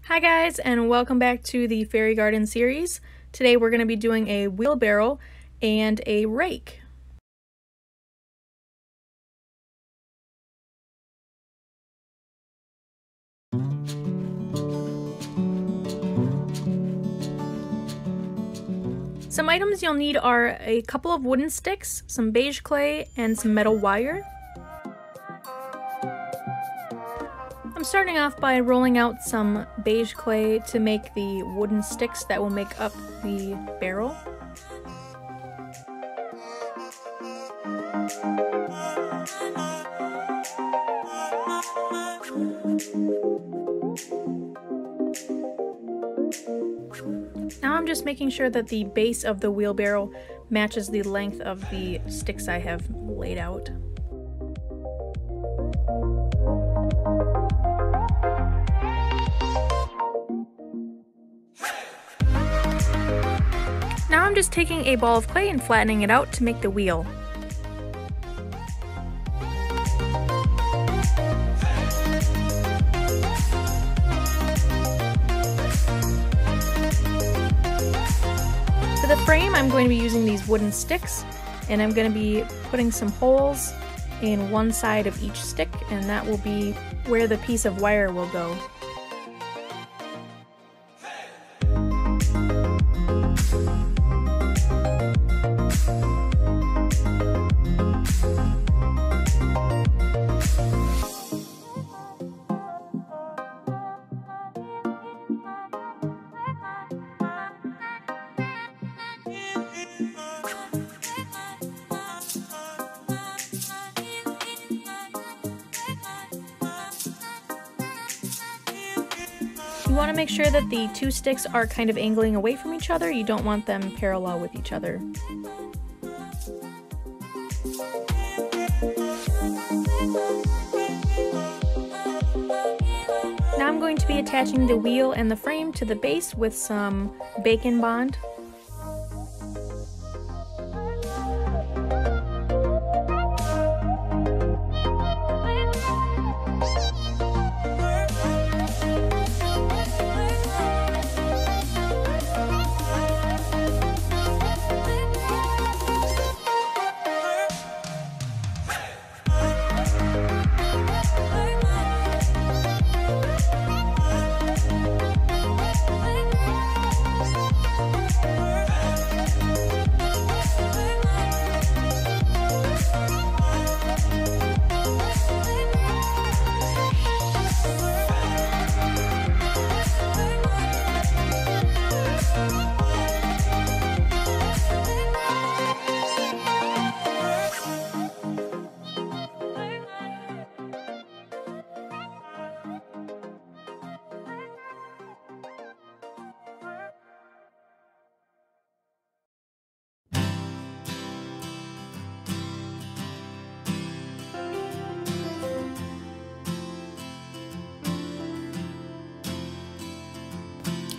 Hi guys, and welcome back to the Fairy Garden series. Today we're going to be doing a wheelbarrow and a rake. Some items you'll need are a couple of wooden sticks, some beige clay, and some metal wire. I'm starting off by rolling out some beige clay to make the wooden sticks that will make up the barrel. Now I'm just making sure that the base of the wheelbarrow matches the length of the sticks I have laid out. Now I'm just taking a ball of clay and flattening it out to make the wheel. For the frame, I'm going to be using these wooden sticks, and I'm going to be putting some holes in one side of each stick, and that will be where the piece of wire will go. You want to make sure that the two sticks are kind of angling away from each other. You don't want them parallel with each other. Now I'm going to be attaching the wheel and the frame to the base with some bacon bond.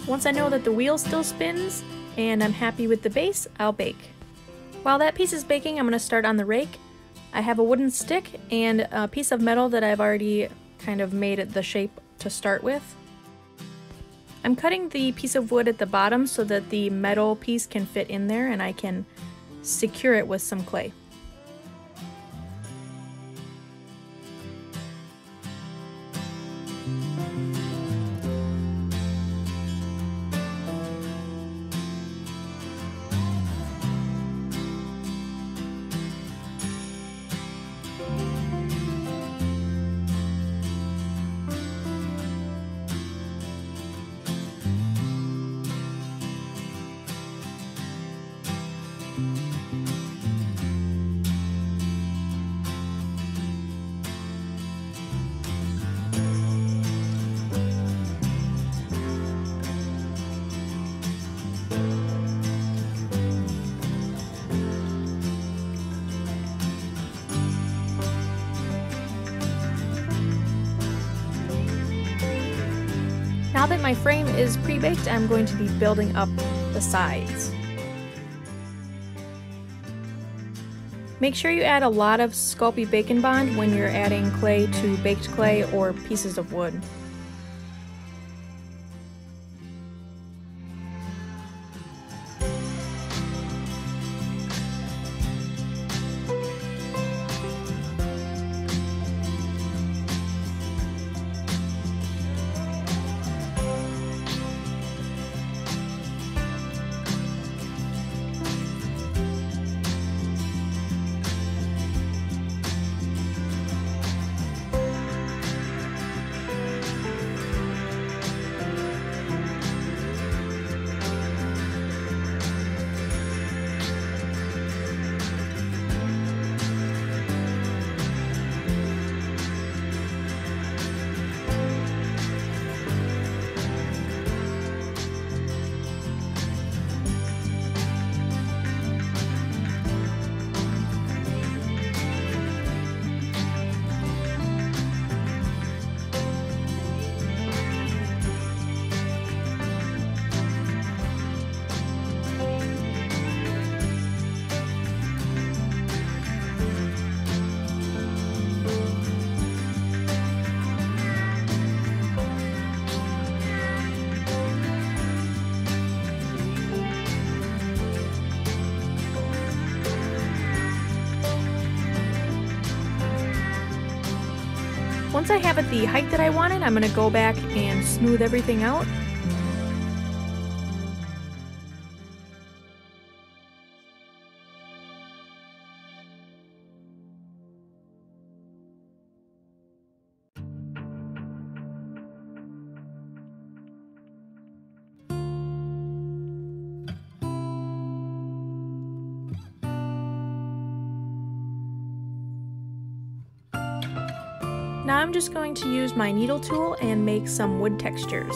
Once I know that the wheel still spins and I'm happy with the base, I'll bake. While that piece is baking, I'm going to start on the rake. I have a wooden stick and a piece of metal that I've already kind of made it the shape to start with. I'm cutting the piece of wood at the bottom so that the metal piece can fit in there and I can secure it with some clay. Now that my frame is pre-baked, I'm going to be building up the sides. Make sure you add a lot of Sculpey Bacon Bond when you're adding clay to baked clay or pieces of wood. Once I have it the height that I wanted, I'm going to go back and smooth everything out. Now I'm just going to use my needle tool and make some wood textures.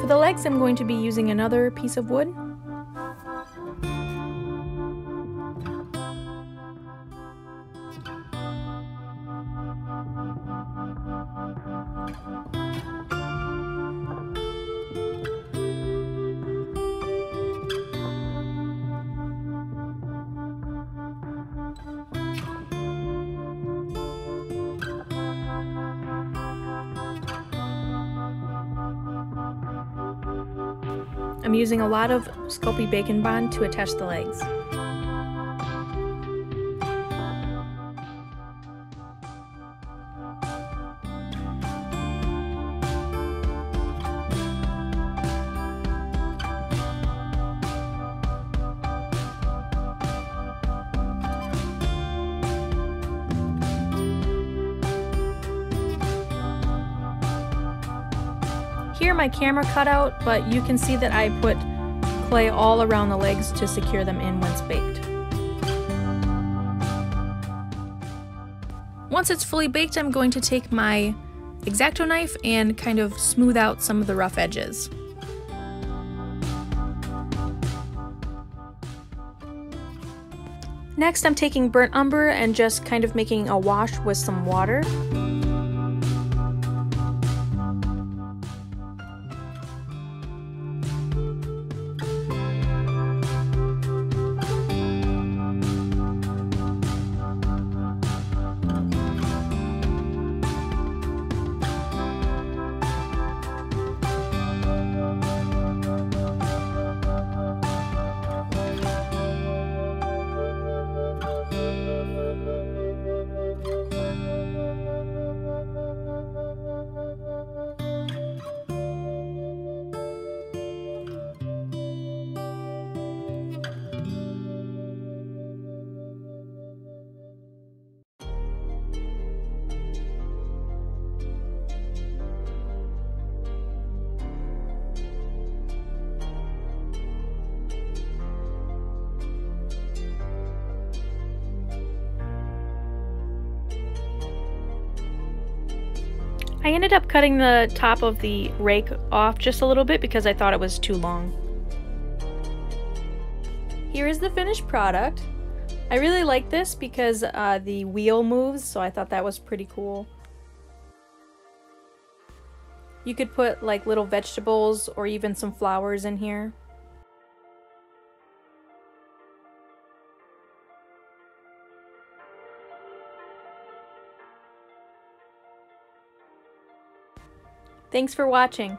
For the legs, I'm going to be using another piece of wood. I'm using a lot of Sculpey Bacon Bond to attach the legs. Here my camera cut out, but you can see that I put clay all around the legs to secure them in once baked. Once it's fully baked, I'm going to take my X-Acto knife and kind of smooth out some of the rough edges. Next, I'm taking burnt umber and just kind of making a wash with some water. I ended up cutting the top of the rake off just a little bit because I thought it was too long. Here is the finished product. I really like this because the wheel moves, so I thought that was pretty cool. You could put like little vegetables or even some flowers in here. Thanks for watching.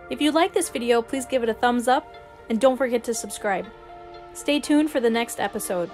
If you like this video, please give it a thumbs up and don't forget to subscribe. Stay tuned for the next episode.